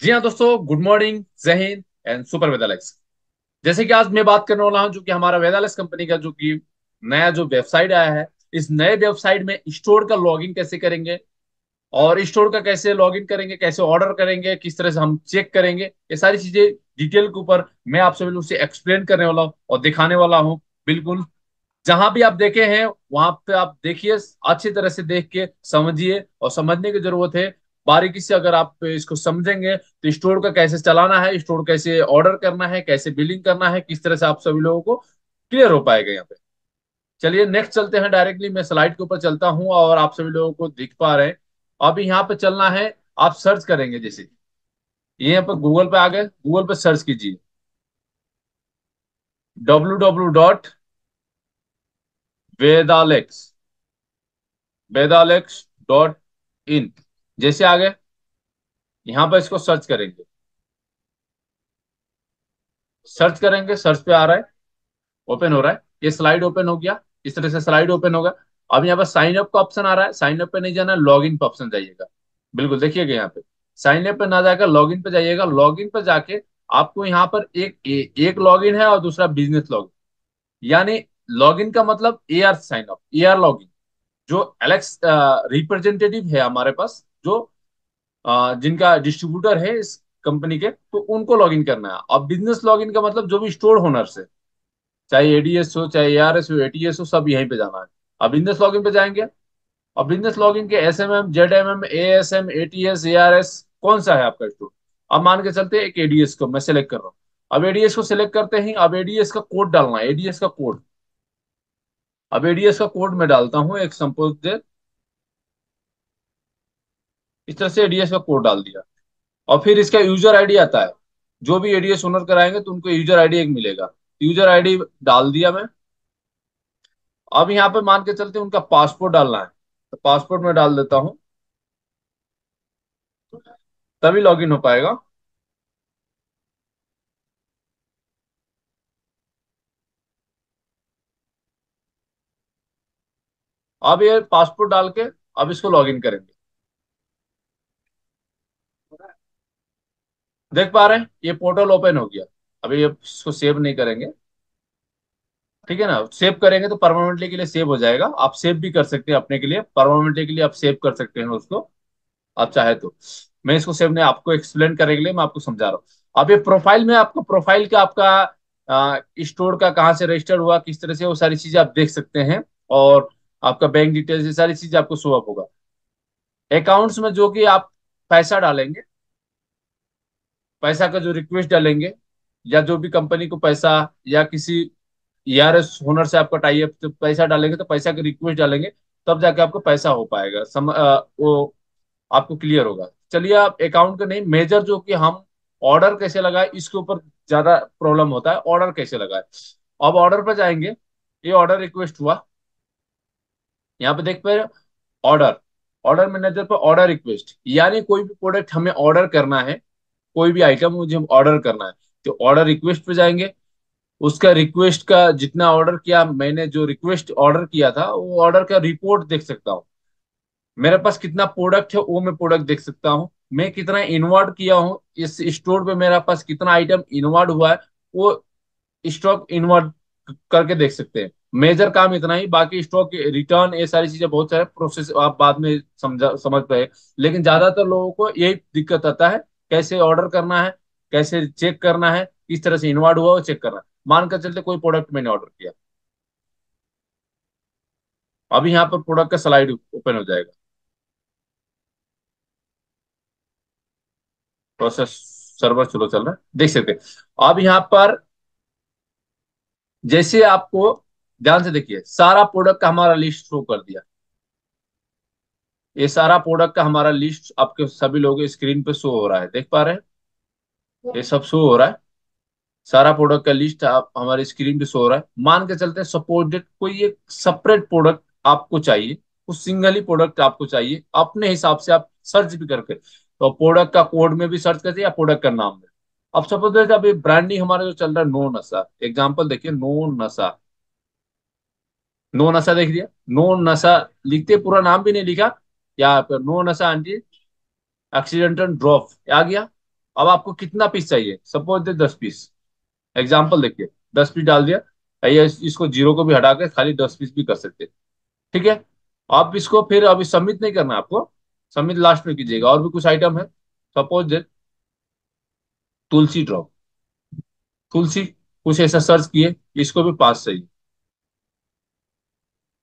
जी हाँ दोस्तों, good morning, जय हिंद एंड सुपर वेदालेक्स। जैसे कि आज मैं बात करने वाला हूँ जो कि हमारा वेदालेक्स कंपनी का जो कि नया जो वेबसाइट आया है। इस नए वेबसाइट में स्टोर का लॉगिन कैसे करेंगे और स्टोर का कैसे लॉगिन करेंगे, कैसे ऑर्डर करेंगे, किस तरह से हम चेक करेंगे, ये सारी चीजें डिटेल के ऊपर मैं आपसे बिल्कुल से एक्सप्लेन करने वाला हूँ और दिखाने वाला हूँ। बिल्कुल जहां भी आप देखे हैं वहां पे आप देखिए, अच्छी तरह से देख के समझिए और समझने की जरूरत है। बारीकी से अगर आप इसको समझेंगे तो स्टोर का कैसे चलाना है, स्टोर कैसे ऑर्डर करना है, कैसे बिलिंग करना है, किस तरह से आप सभी लोगों को क्लियर हो पाएगा यहाँ पे। चलिए नेक्स्ट चलते हैं, डायरेक्टली मैं स्लाइड के ऊपर चलता हूँ और आप सभी लोगों को दिख पा रहे हैं। अभी यहाँ पे चलना है, आप सर्च करेंगे जैसे ये यहाँ पे गूगल पे आ गए, गूगल पे सर्च कीजिए www.vedalex vedalex.in। जैसे आ गए यहाँ पर इसको सर्च करेंगे, सर्च करेंगे, सर्च पे आ रहा है, ओपन हो रहा है, ये स्लाइड ओपन हो गया। इस तरह से स्लाइड ओपन होगा। अब यहाँ पर साइन अप का ऑप्शन आ रहा है, साइन अप पे नहीं जाना, लॉग इन पे ऑप्शन जाइएगा। बिल्कुल देखिएगा यहाँ पे साइन अप पे ना जाकर लॉग इन पे जाइएगा। लॉग इन पे जाके आपको यहाँ पर एक लॉग इन है और दूसरा बिजनेस लॉग इन। यानी लॉग इन का मतलब A R sign up, A R log in. जो एलेक्स रिप्रेजेंटेटिव है हमारे पास, जो जिनका डिस्ट्रीब्यूटर है इस कंपनी के, तो उनको लॉगिन करना है। अब बिजनेस लॉगिन का मतलब जो भी स्टोर ओनर्स है, चाहे एडीएस हो, चाहे एआरएस हो, एटीएस हो, सब यहीं पे जाना है। अब बिजनेस लॉगिन पे जाएंगे। अब बिजनेस लॉगिन के एसएमएम, जेडएमएम, एएसएम, एटीएस, एआरएस कौन सा है आपका स्टोर। अब मान के चलते हैं एक एडीएस को मैं सेलेक्ट कर रहा हूँ। अब एडीएस को सिलेक्ट करते ही अब एडीएस का कोड डालना है, एडीएस का कोड। अब एडीएस का कोड मैं डालता हूँ, एक सपोज दे, इस तरह से एडीएस का कोड डाल दिया। और फिर इसका यूजर आईडी आता है। जो भी एडीएस ओनर कराएंगे तो उनको यूजर आईडी एक मिलेगा, यूजर आईडी डाल दिया मैं। अब यहाँ पे मान के चलते हैं उनका पासपोर्ट डालना है, तो पासपोर्ट में डाल देता हूँ, तभी लॉगिन हो पाएगा। अब ये पासपोर्ट डाल के अब इसको लॉगिन करेंगे। देख पा रहे हैं ये पोर्टल ओपन हो गया। अभी ये इसको सेव नहीं करेंगे, ठीक है ना। सेव करेंगे तो परमानेंटली के लिए सेव हो जाएगा। आप सेव भी कर सकते हैं अपने के लिए, परमानेंटली के लिए आप सेव कर सकते हैं उसको, आप चाहे तो। मैं इसको सेव नहीं, आपको एक्सप्लेन करने के लिए मैं आपको समझा रहा हूँ। अब ये प्रोफाइल में आपको प्रोफाइल का आपका स्टोर का कहाँ से रजिस्टर हुआ, किस तरह से, वो सारी चीजें आप देख सकते हैं। और आपका बैंक डिटेल्स, ये सारी चीजें आपको शो अप होगा। अकाउंट्स में जो कि आप पैसा डालेंगे, पैसा का जो रिक्वेस्ट डालेंगे, या जो भी कंपनी को पैसा, या किसी ईआरएस ओनर से आपका टाई अप, तो पैसा डालेंगे तो पैसा की रिक्वेस्ट डालेंगे, तब जाके आपको पैसा हो पाएगा। वो आपको क्लियर होगा। चलिए, आप अकाउंट का नहीं, मेजर जो कि हम ऑर्डर कैसे लगाए इसके ऊपर ज्यादा प्रॉब्लम होता है, ऑर्डर कैसे लगाए। अब ऑर्डर पर जाएंगे, ये ऑर्डर रिक्वेस्ट हुआ, यहाँ पे देख पे ऑर्डर, ऑर्डर मैनेजर पर ऑर्डर रिक्वेस्ट, यानी कोई भी प्रोडक्ट हमें ऑर्डर करना है, कोई भी आइटम मुझे ऑर्डर करना है, तो ऑर्डर रिक्वेस्ट पे जाएंगे। उसका रिक्वेस्ट का जितना ऑर्डर किया, मैंने जो रिक्वेस्ट ऑर्डर किया था वो ऑर्डर का रिपोर्ट देख सकता हूँ। मेरे पास कितना प्रोडक्ट है वो मैं प्रोडक्ट देख सकता हूँ। मैं कितना इनवर्ड किया हूँ इस स्टोर पे, मेरा पास कितना आइटम इनवर्ड हुआ है वो स्टॉक इनवर्ड करके देख सकते हैं। मेजर काम इतना ही, बाकी स्टॉक रिटर्न, ये सारी चीजें बहुत सारे प्रोसेस आप बाद में समझ पाए। लेकिन ज्यादातर लोगों को यही दिक्कत आता है, कैसे ऑर्डर करना है, कैसे चेक करना है, किस तरह से इनवर्ड हुआ वो चेक करना है। मान कर चलते कोई प्रोडक्ट मैंने ऑर्डर किया, अभी यहाँ पर प्रोडक्ट का स्लाइड ओपन हो जाएगा, प्रोसेस सर्वर चलो चल रहा है, देख सकते हैं। अब यहाँ पर जैसे आपको ध्यान से देखिए, सारा प्रोडक्ट का हमारा लिस्ट शो कर दिया। ये सारा प्रोडक्ट का हमारा लिस्ट आपके सभी लोगों के स्क्रीन पे शो हो रहा है, देख पा रहे हैं, ये सब शो हो रहा है। सारा प्रोडक्ट का लिस्ट आप हमारे स्क्रीन पे शो हो रहा है। मान के चलते हैं सपोर्टेड कोई एक सेपरेट प्रोडक्ट आपको चाहिए, कुछ सिंगल ही प्रोडक्ट आपको चाहिए, अपने हिसाब से आप सर्च भी करके, तो प्रोडक्ट का कोड में भी सर्च करते या प्रोडक्ट का नाम में। अब सपोज अभी ब्रांडिंग हमारा जो चल रहा है, नो नशा, एग्जाम्पल देखिए, नो नशा, नो नशा देख दिया। नो नशा लिखते, पूरा नाम भी नहीं लिखा, यहाँ पर नो नशा आंटी एक्सीडेंटल ड्रॉप आ गया। अब आपको कितना पीस चाहिए, सपोज दे 10 पीस, एग्जाम्पल देखिए, 10 पीस डाल दिया। या इसको जीरो को भी हटा के खाली 10 पीस भी कर सकते हैं। ठीक है। आप इसको फिर अभी सबमिट नहीं करना आपको, सबमिट लास्ट में कीजिएगा। और भी कुछ आइटम है, सपोज दे तुलसी ड्रॉप, तुलसी कुछ ऐसा सर्च किए, इसको भी पास चाहिए।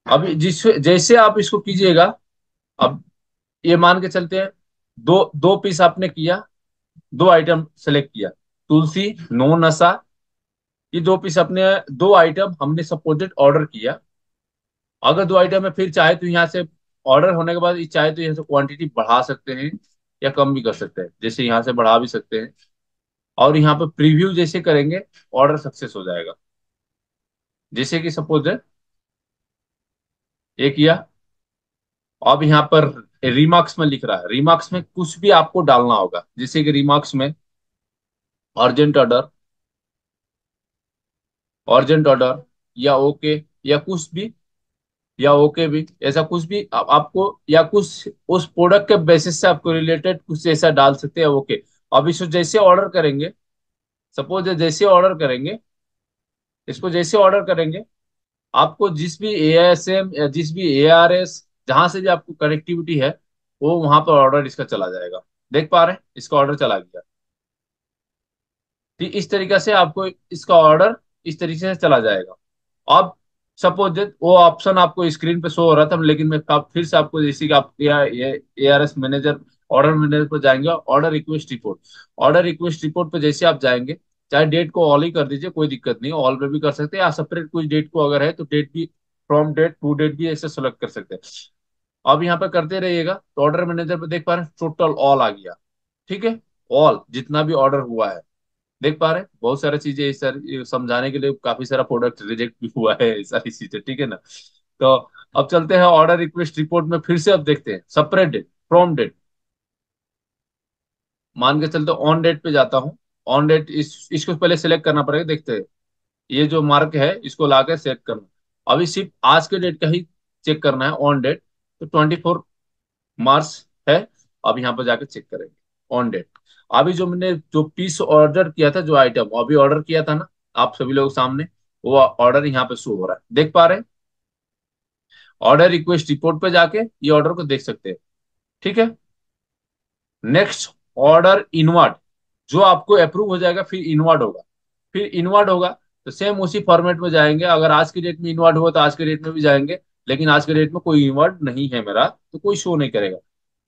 अभी जिस जैसे आप इसको कीजिएगा, अब ये मान के चलते हैं, दो दो पीस आपने किया, दो आइटम सेलेक्ट किया, तुलसी, नो नशा, ये दो पीस अपने, दो आइटम हमने सपोजेट ऑर्डर किया। अगर दो आइटम है, फिर चाहे तो यहाँ से ऑर्डर होने के बाद चाहे तो यहाँ से क्वांटिटी बढ़ा सकते हैं या कम भी कर सकते हैं, जैसे यहाँ से बढ़ा भी सकते हैं। और यहाँ पे प्रीव्यू जैसे करेंगे, ऑर्डर सक्सेस हो जाएगा। जैसे कि सपोज है ये किया। अब यहाँ पर रिमार्क्स में लिख रहा है, रिमार्क्स में कुछ भी आपको डालना होगा, जैसे कि रिमार्क्स में अर्जेंट ऑर्डर, अर्जेंट ऑर्डर, या ओके, या कुछ भी, या ओके भी, ऐसा कुछ भी आपको, या कुछ उस प्रोडक्ट के बेसिस से आपको रिलेटेड कुछ ऐसा डाल सकते हैं, ओके। अब इसको जैसे ऑर्डर करेंगे, सपोज जैसे ऑर्डर करेंगे, इसको जैसे ऑर्डर करेंगे, आपको जिस भी एएसएम या जिस भी एआरएस, जहां से भी आपको कनेक्टिविटी है, वो वहां पर ऑर्डर इसका चला जाएगा। देख पा रहे हैं, इसका ऑर्डर चला गया। तो इस तरीके से आपको इसका ऑर्डर इस तरीके से चला जाएगा। अब सपोज वो ऑप्शन आपको स्क्रीन पे शो हो रहा था, लेकिन मैं फिर से आपको, जैसे कि आप एआरएस मैनेजर, ऑर्डर मैनेजर पर जाएंगे, order request report, order request report पे जैसे आप जाएंगे, चाहे डेट को ऑल ही कर दीजिए, कोई दिक्कत नहीं, ऑल पे भी कर सकते हैं, या सेपरेट कुछ डेट को अगर है तो डेट भी, फ्रॉम डेट टू डेट भी ऐसे सेलेक्ट कर सकते हैं। अब यहाँ पे करते रहिएगा, तो ऑर्डर मैनेजर पे देख पा रहे हैं टोटल ऑल आ गया। ठीक है, ऑल जितना भी ऑर्डर हुआ है, देख पा रहे हैं बहुत सारी चीजें, इस सर ये समझाने के लिए काफी सारा प्रोडक्ट रिजेक्ट भी हुआ है, ये सारी चीजें, ठीक है ना। तो अब चलते हैं ऑर्डर रिक्वेस्ट रिपोर्ट में, फिर से अब देखते हैं सेपरेट डेट फ्रॉम डेट, मान के चलते ऑन डेट पे जाता हूँ। ऑन डेट इसको पहले सिलेक्ट करना पड़ेगा, देखते हैं ये जो मार्क है इसको लाकर सेलेक्ट करना। अभी सिर्फ आज के डेट का ही चेक करना है, ऑन डेट, तो 24 मार्च है। अब यहाँ पर जाकर चेक करेंगे ऑन डेट। अभी जो मैंने जो पीस ऑर्डर किया था, जो आइटम अभी ऑर्डर किया था ना, आप सभी लोग सामने, वो ऑर्डर यहाँ पे शो हो रहा है, देख पा रहे हैं। ऑर्डर रिक्वेस्ट रिपोर्ट पे जाके ये ऑर्डर को देख सकते हैं। ठीक है। नेक्स्ट, ऑर्डर इनवर्ट, जो आपको अप्रूव हो जाएगा फिर इनवर्ट होगा, फिर इनवर्ट होगा, तो सेम उसी फॉर्मेट में जाएंगे। अगर आज की डेट में इनवर्ट हुआ तो आज के डेट में भी जाएंगे, लेकिन आज के डेट में कोई इनवर्ट नहीं है मेरा, तो कोई शो नहीं करेगा।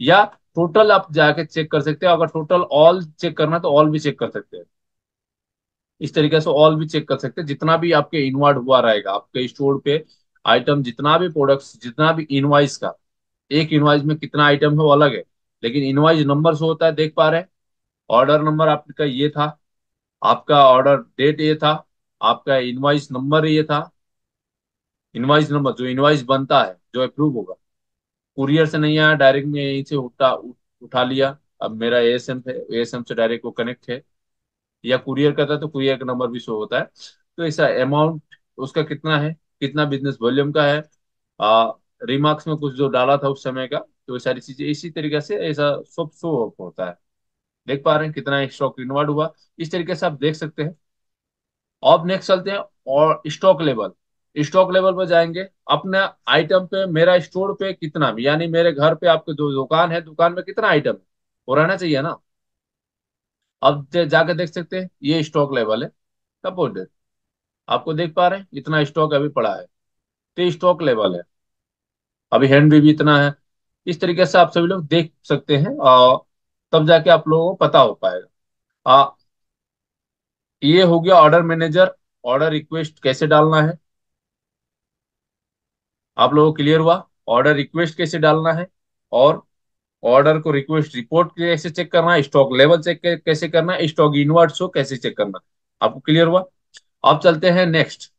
या टोटल आप जाके चेक कर सकते हैं, अगर टोटल ऑल चेक करना है तो ऑल भी चेक कर सकते हैं। इस तरीके से ऑल भी चेक कर सकते हैं, जितना भी आपके इनवर्ट हुआ रहेगा आपके स्टोर पे आइटम, जितना भी प्रोडक्ट्स, जितना भी इनवाइस का, एक इनवाइस में कितना आइटम है वो अलग है, लेकिन इनवाइस नंबर शो होता है, देख पा रहे हैं। ऑर्डर नंबर आपका ये था, आपका ऑर्डर डेट ये था, आपका इनवाइस नंबर ये था। इनवाइस नंबर, जो इनवाइस बनता है, जो अप्रूव होगा, कुरियर से नहीं आया, डायरेक्ट में यहीं से उठा लिया। अब मेरा एएसएम है, एएसएम से डायरेक्ट वो कनेक्ट है, या कुरियर करता है तो कुरियर का नंबर भी शो होता है। तो ऐसा अमाउंट उसका कितना है, कितना बिजनेस वॉल्यूम का है, आ, रिमार्क्स में कुछ जो डाला था उस समय का, तो ये सारी चीजें इसी तरीके से ऐसा सब शो होता है। देख पा रहे हैं कितना स्टॉक इन्वर्ट हुआ, इस तरीके से आप देख सकते हैं। अब नेक्स्ट चलते हैं, और स्टॉक लेवल, स्टॉक लेवल पर जाएंगे, अपने आइटम पे, मेरा स्टोर पे कितना भी, यानी मेरे घर पे आपके जो दुकान है, दुकान में कितना आइटम है वो रहना चाहिए ना। अब जाके देख सकते हैं, ये स्टॉक लेवल है, सपोज आपको देख पा रहे हैं इतना स्टॉक अभी पड़ा है, तो स्टॉक लेवल है। अभी हैंड भी इतना है। इस तरीके से आप सभी लोग देख सकते हैं, और तब जाके आप लोगों को पता हो पाएगा। ये हो गया ऑर्डर मैनेजर, ऑर्डर रिक्वेस्ट कैसे डालना है, आप लोगों को क्लियर हुआ। ऑर्डर रिक्वेस्ट कैसे डालना है, और ऑर्डर को रिक्वेस्ट रिपोर्ट कैसे चेक करना है, स्टॉक लेवल चेक कैसे करना है, स्टॉक इनवर्ट शो कैसे चेक करना है, आपको क्लियर हुआ। अब चलते हैं नेक्स्ट,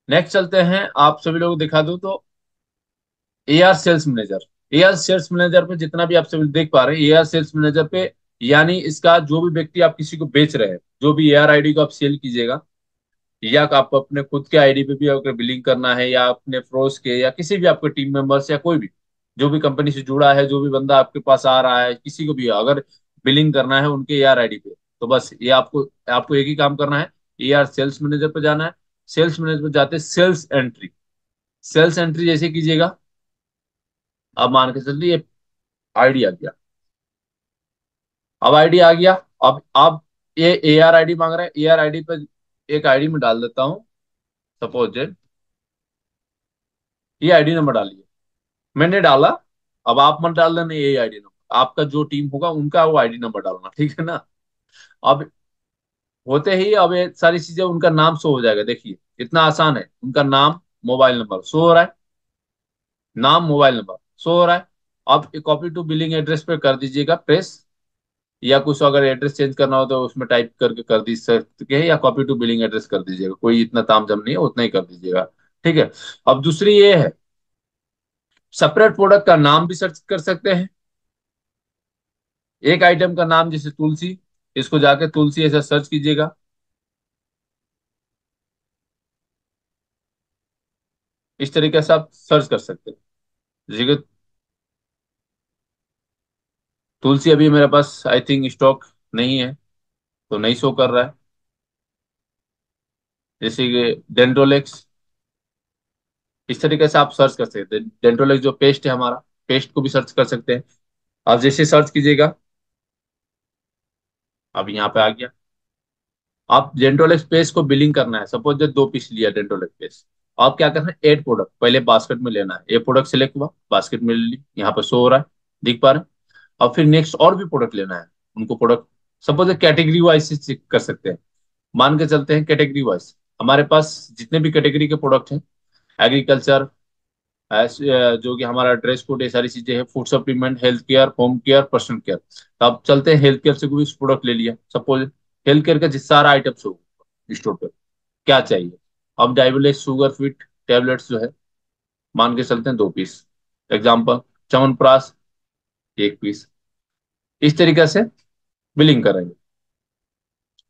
नेक्स्ट चलते हैं, आप सभी लोग दिखा दूं तो AR sales manager, AR sales manager पे जितना भी आप सभी देख पा रहे हैं, एआर सेल्स मैनेजर पे, यानी इसका जो भी व्यक्ति आप किसी को बेच रहे हैं, जो भी एआर आईडी को आप सेल कीजिएगा, या आप अपने खुद के आईडी पे भी अगर बिलिंग करना है, या अपने फ्रोस के, या किसी भी आपके टीम मेंबर्स, या कोई भी जो भी कंपनी से जुड़ा है, जो भी बंदा आपके पास आ रहा है, किसी को भी अगर बिलिंग करना है उनके AR आईडी पे। तो बस ये आपको आपको एक ही काम करना है, AR सेल्स मैनेजर पे जाना है। सेल्स मैनेजर पे जाते सेल्स एंट्री, सेल्स एंट्री जैसे कीजिएगा, अब मान के चलिए आईडी आ गया। अब आईडी आ गया। अब ये AR आईडी मांग रहा है, AR आईडी पे एक आईडी में डाल देता हूँ, सपोज ये आईडी नंबर डालिए। मैंने डाला। अब आप मत डाल देना ये आईडी नंबर, आपका जो टीम होगा उनका वो आईडी नंबर डालना, ठीक है ना। अब होते ही अब ये सारी चीजें उनका नाम शो हो जाएगा, देखिए इतना आसान है। उनका नाम, मोबाइल नंबर शो हो रहा है, नाम मोबाइल नंबर शो हो रहा है। अब कॉपी टू बिलिंग एड्रेस पे कर दीजिएगा प्रेस, या कुछ अगर एड्रेस चेंज करना हो तो उसमें टाइप करके कर दी सकते हैं, या कॉपी टू बिलिंग एड्रेस कर दीजिएगा, कोई इतना तामझाम नहीं है, उतना ही कर दीजिएगा। ठीक है। अब दूसरी ये है, सेपरेट प्रोडक्ट का नाम भी सर्च कर सकते हैं। एक आइटम का नाम जैसे तुलसी, इसको जाके तुलसी ऐसा सर्च कीजिएगा। इस तरीके से आप सर्च कर सकते हैं। जैसे कि तुलसी अभी मेरे पास आई थिंक स्टॉक नहीं है, तो नहीं शो कर रहा है। जैसे कि डेंटोलेक्स, इस तरीके से आप सर्च कर सकते हैं। डेंटोलेक्स जो पेस्ट है हमारा, पेस्ट को भी सर्च कर सकते हैं। आप जैसे सर्च कीजिएगा, अब यहाँ पे आ गया। आप डेंटोलेक्स पेस्ट को बिलिंग करना है, सपोज जो 2 पीस लिया डेंटोलेक्स पेस्ट, आप क्या करना है, एड प्रोडक्ट पहले बास्केट में लेना है। ये प्रोडक्ट सिलेक्ट हुआ, बास्केट में ले ली, यहाँ पे शो हो रहा है, दिख पा रहे हैं। अब फिर नेक्स्ट और भी प्रोडक्ट लेना है, उनको प्रोडक्ट सपोज कैटेगरी वाइज से चेक कर सकते हैं। मान के चलते हैं कैटेगरी वाइज, हमारे पास जितने भी कैटेगरी के प्रोडक्ट हैं, एग्रीकल्चर, जो कि हमारा ड्रेस कोड, ये सारी चीजें हैं, food supplement, health care, home care, personal care. तो अब चलते हैं हेल्थ केयर से, कोई प्रोडक्ट ले लिया सपोज, हेल्थ केयर का जिस सारा आइटम्स हो स्टोर पे, क्या चाहिए। अब डायबिटीज शुगर फिट टेबलेट्स जो है, मान के चलते हैं 2 पीस, एग्जाम्पल च्यवनप्राश 1 पीस। इस तरीके से बिलिंग करेंगे,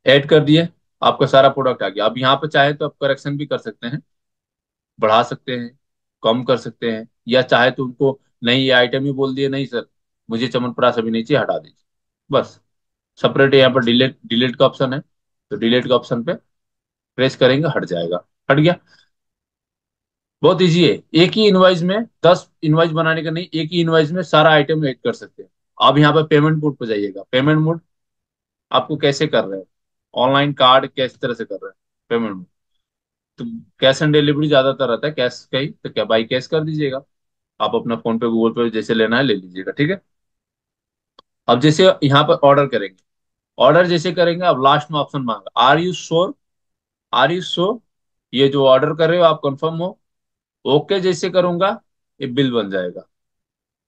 ऐड कर दिए, आपका सारा प्रोडक्ट आ गया। अब यहाँ पे चाहे तो आप करेक्शन भी कर सकते हैं, बढ़ा सकते हैं, कम कर सकते हैं, या चाहे तो उनको नहीं ये आइटम ही बोल दिए, नहीं सर मुझे च्यवनप्राश अभी नहीं चाहिए, हटा दीजिए बस। सेपरेट यहाँ पर डिलीट डिलीट का ऑप्शन है, तो डिलीट का ऑप्शन पे प्रेस करेंगे, हट जाएगा। हट गया। बहुत इजी है, एक ही इनवाइस में 10 इनवाइस बनाने का नहीं, एक ही इनवाइस में सारा आइटम ऐड कर सकते हैं। अब यहाँ पे पेमेंट मोड पे जाइएगा। पेमेंट मोड आपको कैसे कर रहे हैं, ऑनलाइन कार्ड किस तरह से कर रहे हैं पेमेंट मोड, तो कैश ऑन डिलीवरी ज्यादातर रहता है, कैश का ही, तो क्या बाई कैश कर दीजिएगा। आप अपना फोन पे गूगल पे जैसे लेना है ले लीजिएगा, ठीक है। अब जैसे यहाँ पर ऑर्डर करेंगे, ऑर्डर जैसे करेंगे, अब लास्ट में ऑप्शन मांगा are you sure, are you sure, ये जो ऑर्डर कर रहे हो आप कंफर्म हो। ओके जैसे करूंगा, ये बिल बन जाएगा,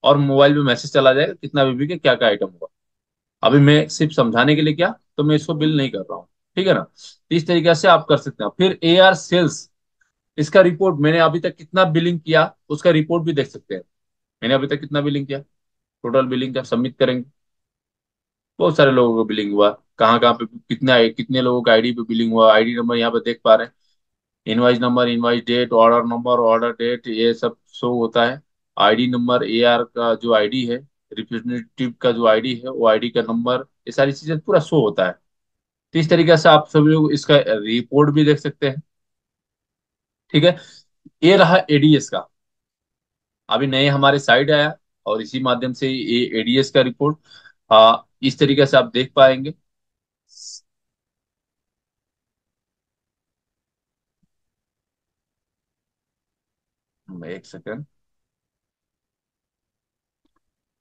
और मोबाइल पे मैसेज चला जाएगा कितना बीबी के क्या क्या आइटम होगा। अभी मैं सिर्फ समझाने के लिए क्या, तो मैं इसको बिल नहीं कर रहा हूँ, ठीक है ना। तो इस तरीके से आप कर सकते हैं। फिर AR सेल्स, इसका रिपोर्ट मैंने अभी तक कितना बिलिंग किया उसका रिपोर्ट भी देख सकते हैं। मैंने अभी तक कितना बिलिंग किया, टोटल बिलिंग का सबमिट करेंगे, बहुत सारे लोगों को बिलिंग हुआ, कहाँ कहाँ पे कितना कितने लोगों का आईडी पे बिलिंग हुआ, आईडी नंबर यहाँ पे देख पा रहे हैं, invoice number, invoice date, order number, order date, ये सब शो होता है। आईडी नंबर, AR का जो आईडी है, रिप्रेजेंटेटिव का जो आईडी है वो आईडी का नंबर, ये सारी चीजें पूरा शो होता है। तो इस तरीके से आप सभी लोग इसका रिपोर्ट भी देख सकते हैं, ठीक है। ये रहा ADS का, अभी नए हमारे साइड आया, और इसी माध्यम से ये ADS का रिपोर्ट इस तरीके से आप देख पाएंगे। एक सेकंड।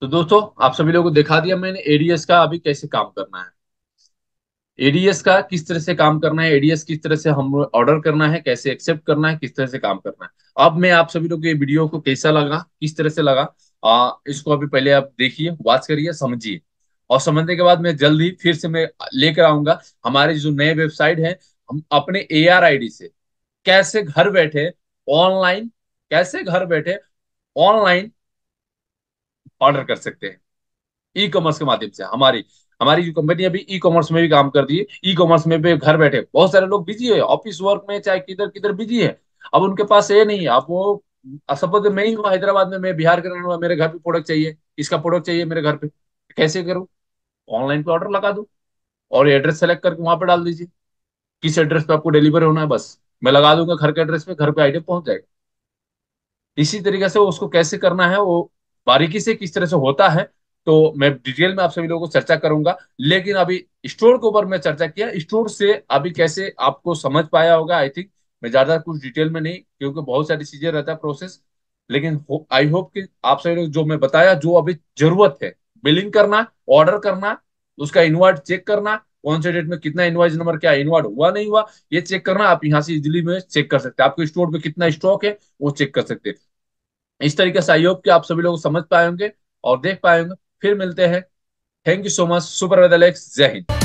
तो दोस्तों आप सभी लोगों को दिखा दिया मैंने ADS का अभी कैसे काम करना है, ADS का किस तरह से काम करना है, ADS किस तरह से हम ऑर्डर करना है, कैसे एक्सेप्ट करना है, किस तरह से काम करना है। अब मैं आप सभी लोग के वीडियो को कैसा लगा, किस तरह से लगा, इसको अभी पहले आप देखिए, वॉच करिए, समझिए, और समझने के बाद मैं जल्द ही फिर से मैं लेकर आऊंगा हमारे जो नए वेबसाइट है, हम अपने AR आईडी से कैसे घर बैठे ऑनलाइन, कैसे घर बैठे ऑनलाइन ऑर्डर कर सकते हैं, ई कॉमर्स के माध्यम से। हमारी हमारी जो कंपनी अभी ई कॉमर्स में भी काम कर दी है, ई कॉमर्स में भी घर बैठे बहुत सारे लोग बिजी है, ऑफिस वर्क में चाहे किधर किधर बिजी है। अब उनके पास ये नहीं है, अब वो सपोज मैं ही हूँ हैदराबाद में, मैं बिहार का रहने वाला, मेरे घर पे प्रोडक्ट चाहिए, इसका प्रोडक्ट चाहिए मेरे घर पे, कैसे करूँ। ऑनलाइन पे ऑर्डर लगा दूं और एड्रेस सेलेक्ट करके वहां पे डाल दीजिए किस एड्रेस पे आपको डिलीवरी होना है, बस मैं लगा दूंगा घर के एड्रेस पे, घर पे आइटम पहुंच जाएगा। इसी तरीके से उसको कैसे करना है वो बारीकी से किस तरह से होता है, तो मैं डिटेल में आप सभी लोगों को चर्चा करूंगा। लेकिन अभी स्टोर के ऊपर मैं चर्चा किया, स्टोर से अभी कैसे आपको समझ पाया होगा आई थिंक। मैं ज्यादा कुछ डिटेल में नहीं, क्योंकि बहुत सारी चीजें रहता है प्रोसेस। लेकिन आई होप कि आप सभी लोग जो मैं बताया, जो अभी जरूरत है, बिलिंग करना, ऑर्डर करना, उसका इनवर्ट चेक करना, कौन से डेट में कितना इनवाइस नंबर क्या इनवर्ट हुआ नहीं हुआ, ये चेक करना, आप यहाँ से इजिली में चेक कर सकते हैं। आपके स्टोर पे कितना स्टॉक है वो चेक कर सकते हैं। इस तरीके से आई होप कि आप सभी लोग समझ पाए होंगे और देख पाए होंगे। फिर मिलते हैं। Thank you so much. Super weather, जय हिंद।